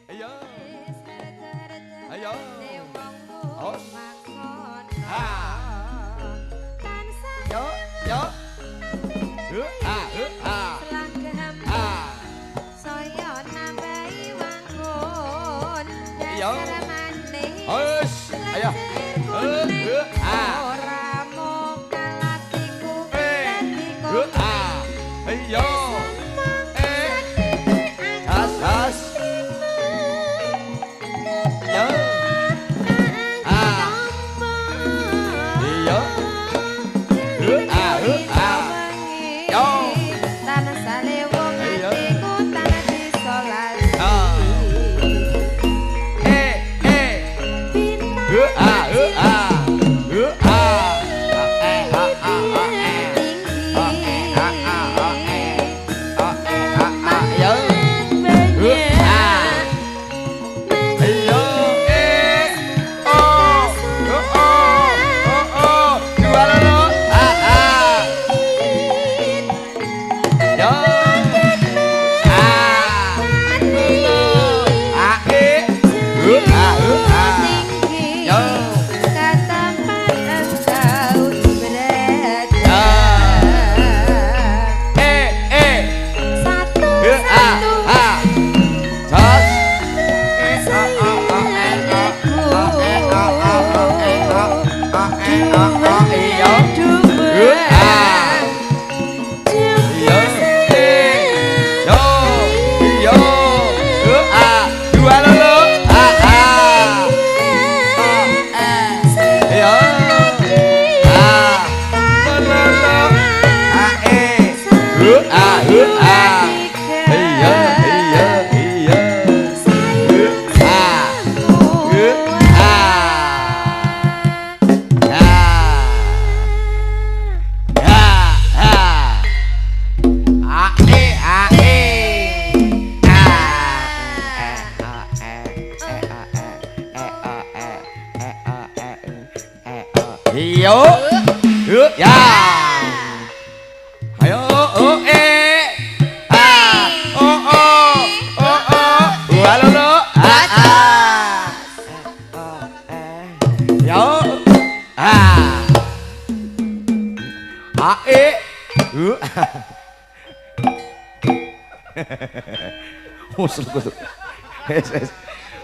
Ayo. Ayo. Os. Yo, yo. Saya nambahi wangkon. Yo. Os. Ayo. Ora mung kalatiku dadi kok. Ayo. As. Yo. Yo. Yo. Tanah sale wong atiku tanah disolasi.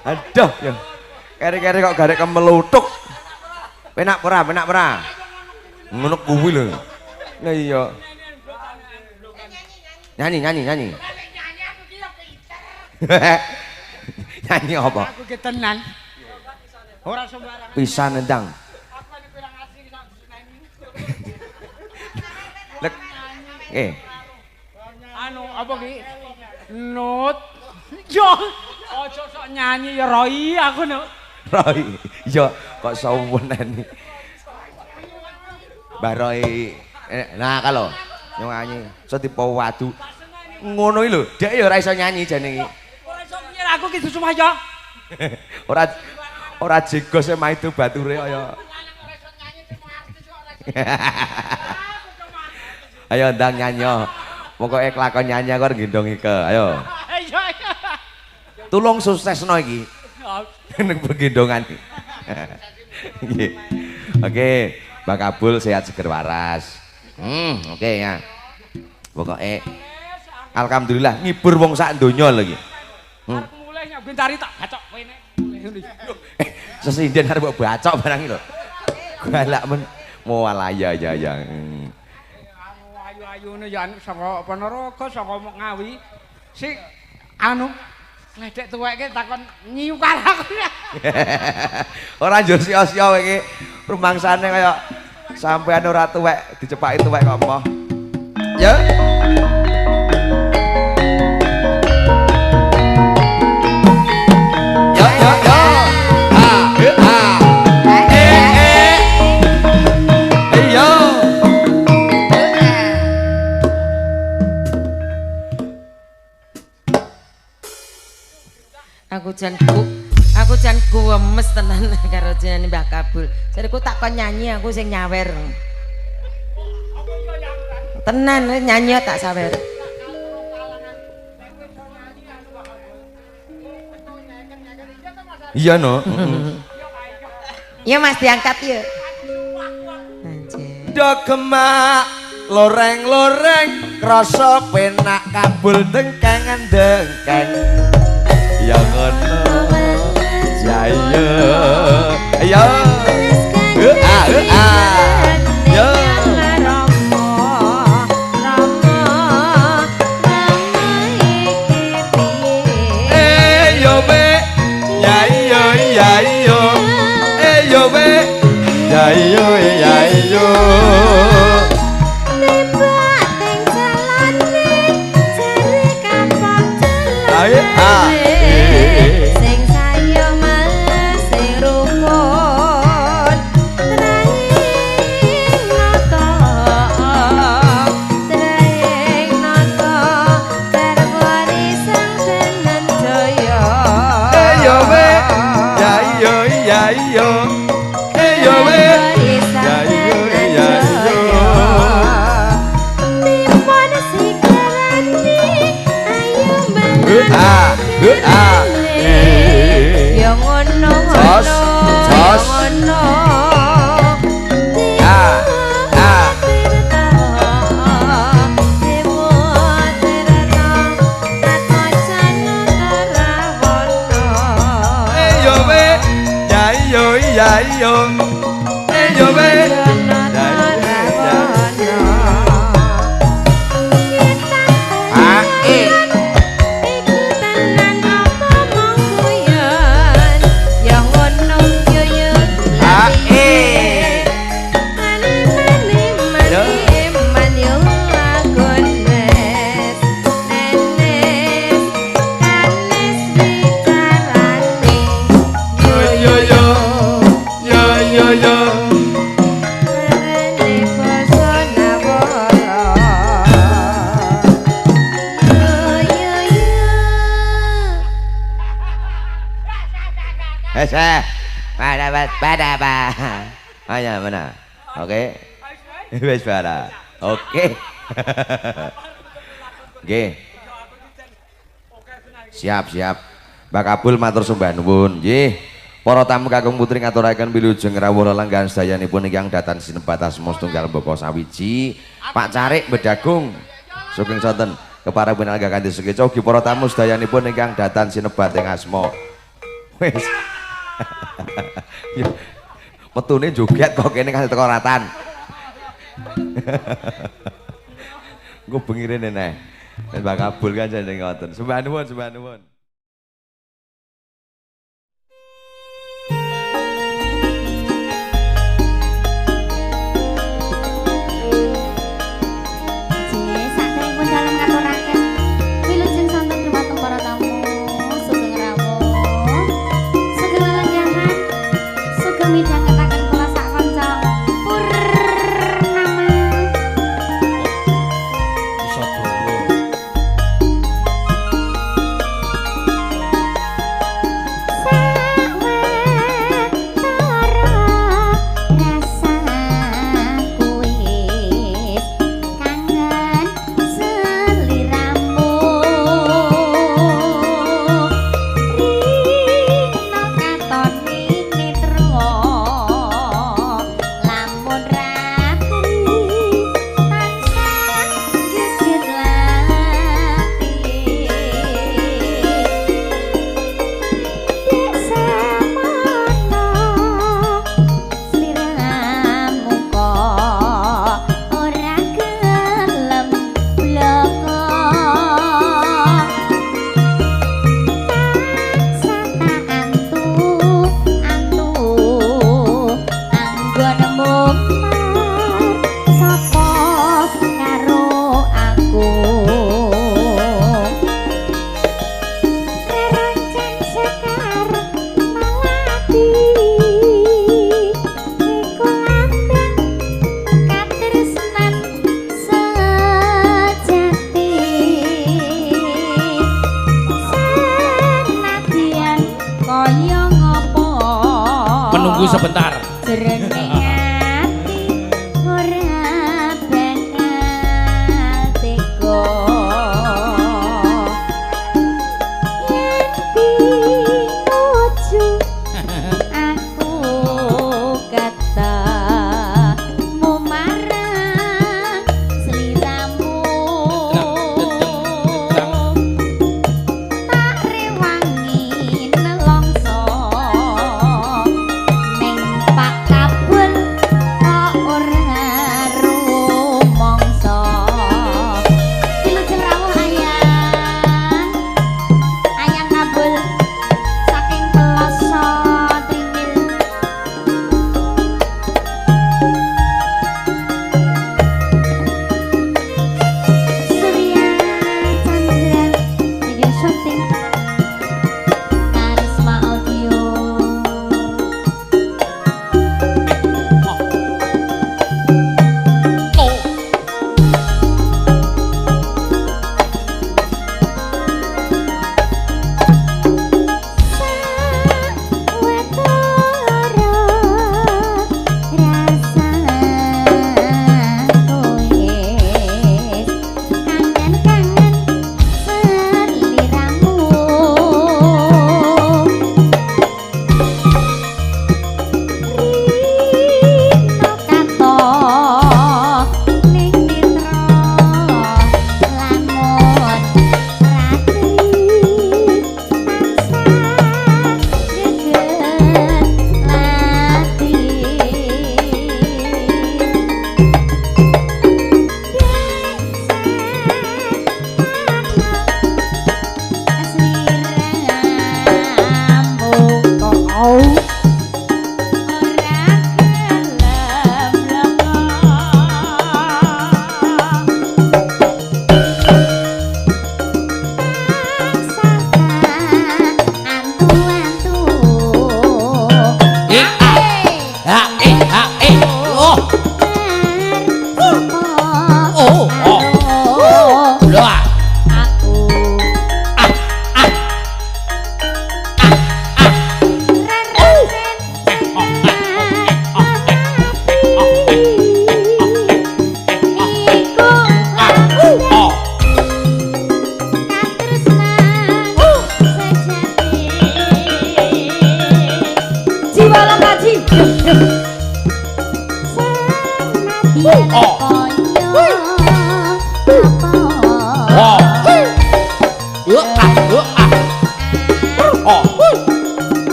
Aduh, ya. Keri-keri kok garek kemelutuk. Penak pera. Ngono kuwi lho. Lah iya. Nyanyi. Nyanyi apa? Aku ki tenan. Ora sembarang. Pisan ndang. Lek Anu apa ki? Nut. Yo, aja sok nyanyi ya Roy aku no. Roy. Iya, kok sawenen. Baroi. Nah, kalau nyanyi iso dipowadu. Ngono iki lho, dhek ya ora iso nyanyi jane iki. Ora iso nyer aku ki Susumaya. Ora jegos e maido bature kaya. Ayo ndang nyanyi. Pokoke kelakon nyanyi kok gendong Ike. Ayo. Iya. Tulung suksesno iki. Ning begendongan. Nggih. Oke, Mbak Kabul sehat seger waras. Oke ya. Pokoke alhamdulillah ngibur wong sak donya lho iki. Arep mulih nyambin tari tak bacok kene. Sesinden arep mbok bacok barang iki lho. Galak men mual ya. Ayu-ayune ya saka Ponorogo, saka Ngawi. Sing anu ngedek tuweke takon nyukar aku. Ora njur sia-sia kowe iki rumangsane kaya sampean ora tuwek dicepaki tuwek kok apa. Ya. Aku jan gemes tenan karo jenenge Mbah Kabul. Jariku tak kon nyanyi aku sing nyawer. Tenan nyanyi tak sawer. Iya no. Ya Mas diangkat ya. Dogemak loreng-loreng krasa penak kabul dengkengan dengkeng. Ya ngono. Ya iya. Ayo. Yo. Yo be. Ya iya ya iya. Yo be. Ya iya ya iya. Sing saya mas sing rukun traing nata terwarisan senen jaya Yo be ya iya ya iya yo be ya iya ya iya timun sikarani ayo ya ngono ngono ya yo yo be pada ayo mana oke wes pada oke oke siap Mbak Kabul matur sembah nuwun nggih para tamu kakung putri ngaturaken wilujeng rawuh lelanggan sedayanipun ingkang datang sinebat asma setunggal mbaka sawiji Pak Carik Bedagung saking sonten kepareng pinalga kanthi sekeca ugi para tamu sedayanipun ingkang datang sinebat ing asma wis metune joget kok kene kasih teko ratan. Engko bengire neh. Mbak Kabul kan jane ngoten. Sembah nuwun. Tunggu sebentar. Ojo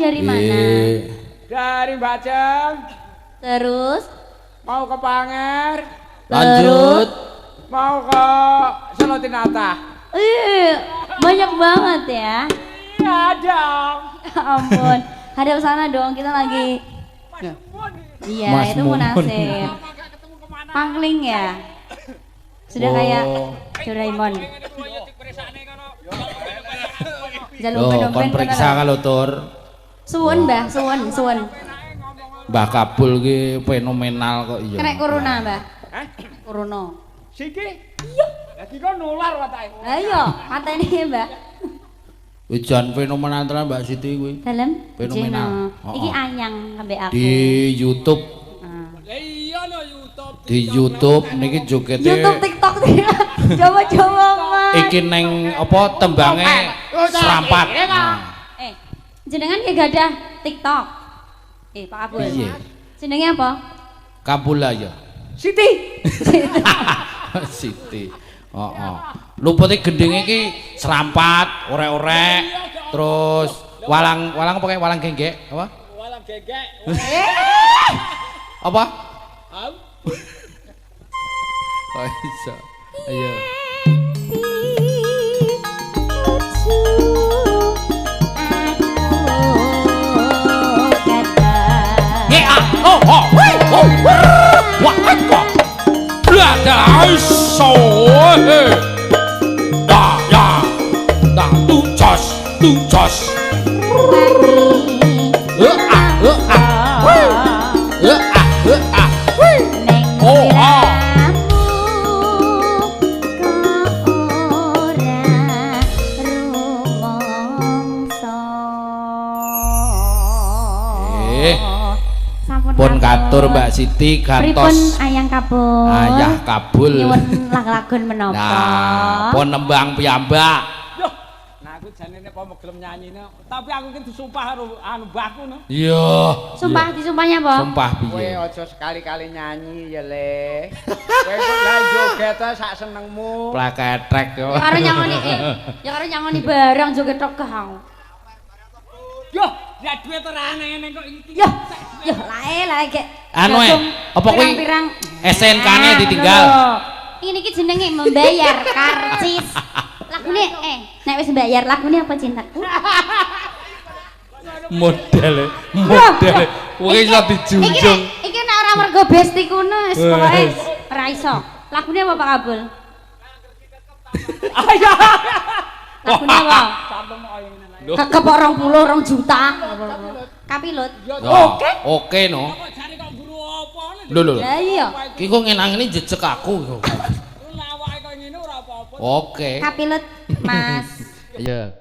dari mana? Dari Mbak Jeng. Terus? Mau ke Panger. Lanjut. Mau ke Selotinata. Banyak banget ya. Iya dong. Ya ampun. Hadap sana dong, kita lagi. Iya, Mas itu Mumun. Munasir. Pangling ya. Sudah kayak Doraemon. Jalur Loh, pedompen kon periksa kalau tur. Suwun Mbah, suwun. Mbah Kabul ki fenomenal kok iya. Kena corona Mbah. Hah? Corona. Siki? Iya. Lagi kok nular watake. Lah iya, mateni Mbah. Hujan fenomenal tenan Mbak Siti kuwi. Dalem Fenomenal. Jeno. Iki anyang ambek aku. Di YouTube. Di YouTube niki jogete. YouTube TikTok dia. Coba-coba Mas. Iki neng apa tembange serampat. Jenengan ki gadah TikTok. Pak Abul. Iya. Jenenge apa? Kabula ya. Siti. Siti. Heeh. Lupute gendenge iki serampat, orek-orek, terus walang apa kayak walang genggek apa? Walang gegek. Apa? Oh iso. Ayo. Pun katur Mbak Siti Pripun gantos Ayang Kabul. Ayah Kabul. Nyuwun lagu-lagun menapa? Nah, pun nembang piyambak. Yo. Nah aku janene apa mau gelem nyanyine. Tapi aku ki disumpah karo anu mbahku no. Iya. Sumpah disumpahnya apa? Sumpah Kowe piye? aja sekali-kali nyanyi ya Le. Kowe kok lah joget sak senengmu. Plaketrek yo. Ya karo nyangoni ya karo nyangoni barang joget tok kau. Yo, ya duit ora aneh-aneh kok iki. Yo, lae gek. Anu apa kuwi? Pirang-pirang SNK-ne ditinggal. Ini ki jenenge membayar karcis. Lagune nek wis mbayar lagune apa cintaku? Model. Kuwi iso dijunjung. Iki nek ora mergo besti kuno wis pokoke ora iso. Lagune apa Pak Abul? Ayo. Lagune apa? Kepok 20 juta. Kapilut. Oke no. Jare kok guru apa? Lho. Lah iya. Ki kok ngenang-ini jejeg aku. Lawake kok ngene ora apa-apa. Oke. Kapilut Mas. Iya.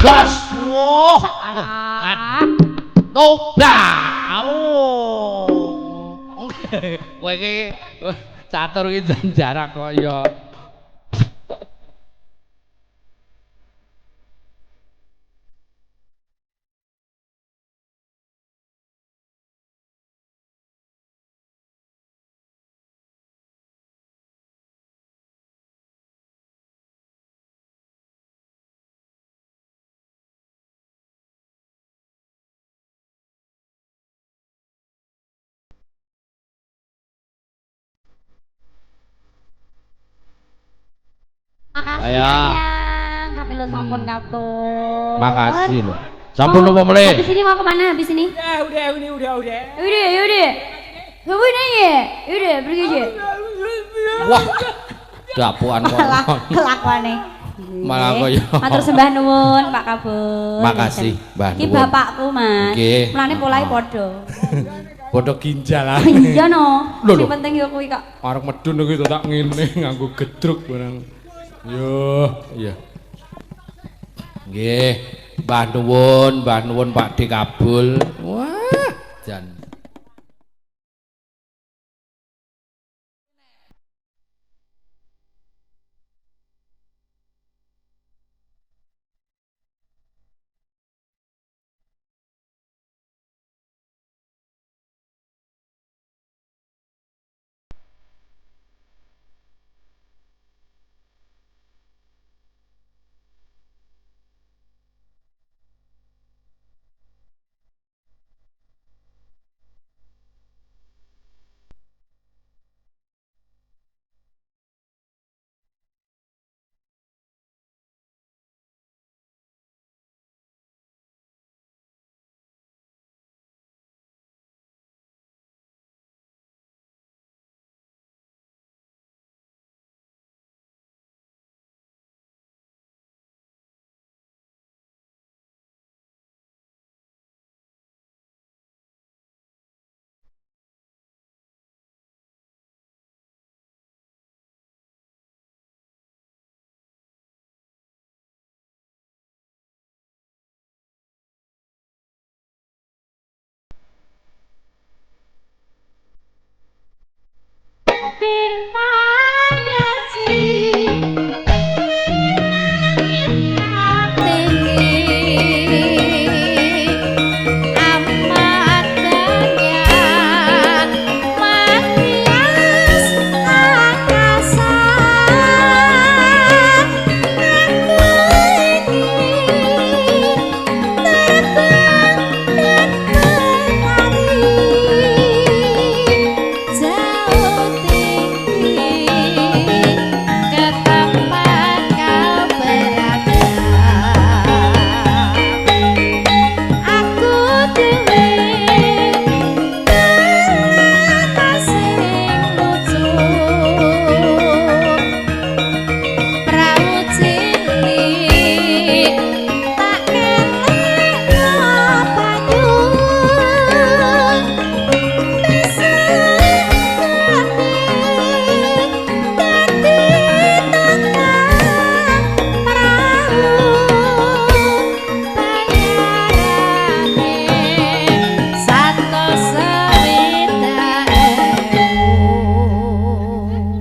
Gas. Toba. Kowe iki catur iki jarak kaya Makasih Ayo. sayang, tapi lo sampun katur. Makasih lho. Sampun apa mulai? Habis ini mau kemana? Habis ini? Udah. Yaudah. Ngapain aja? Yaudah, pergi aja. Wah. Dapuan kok. Kelakuannya. Malah kaya. Matur sembah nuwun Pak Kabul. Makasih, Mbah Iki nuwun. bapakku, Mas. Nggih. Mulane polahe padha. Bodoh ginjal ah. Iya no. Lho, Sing lho. penting yo kuwi kok. Arek medun iki tak ngene nganggo gedruk barang. Yo, iya. Nggih. Mbah nuwun Pak D Kabul. Wah.